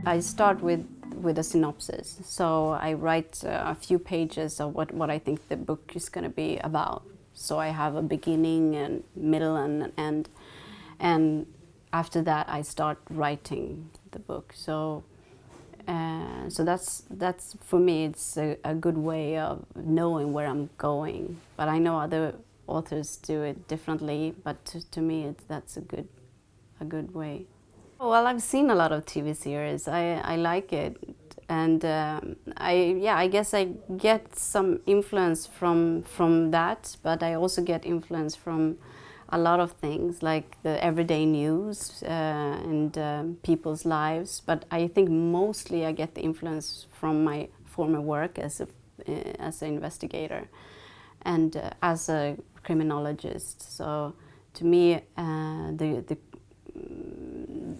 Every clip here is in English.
I start with a synopsis. So I write a few pages of what I think the book is going to be about. So I have a beginning and middle and an end. And after that, I start writing the book. So that's for me, it's a good way of knowing where I'm going. But I know other authors do it differently, but to me, that's a good way. Well, I've seen a lot of TV series. I like it, and I guess I get some influence from that, but I also get influence from a lot of things, like the everyday news and people's lives. But I think mostly I get the influence from my former work as an investigator and as a criminologist. So to me,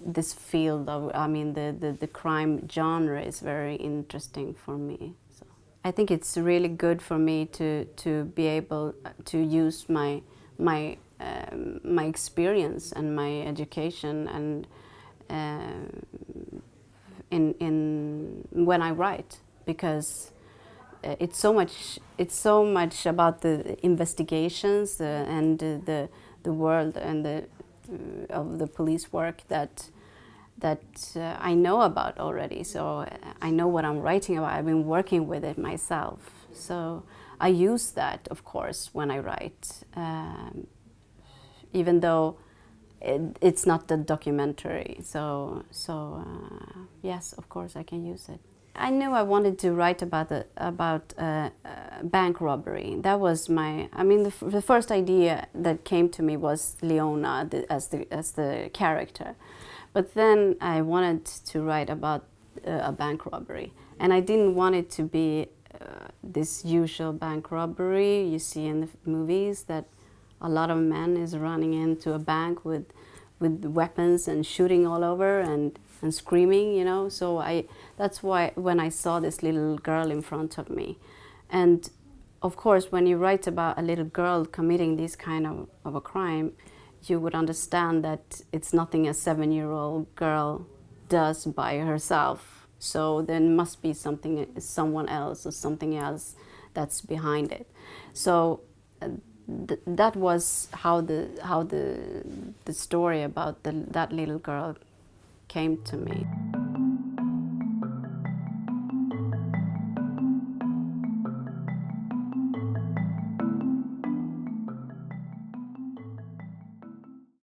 this field of, the crime genre is very interesting for me. So I think it's really good for me to be able to use my experience and my education and in when I write, because it's so much about the investigations and the world and of the police work that I know about already. So I know what I'm writing about. I've been working with it myself. So I use that, of course, when I write, even though it's not the documentary. So yes, of course, I can use it. I knew I wanted to write about bank robbery. That was the first idea that came to me was Leona as the character, but then I wanted to write about a bank robbery, and I didn't want it to be this usual bank robbery you see in the movies, that a lot of men is running into a bank with weapons and shooting all over and screaming, you know. So that's why when I saw this little girl in front of me, and of course when you write about a little girl committing this kind of a crime, you would understand that it's nothing a 7-year-old girl does by herself. So there must be someone else or something else that's behind it. So that was how the story about that little girl came to me.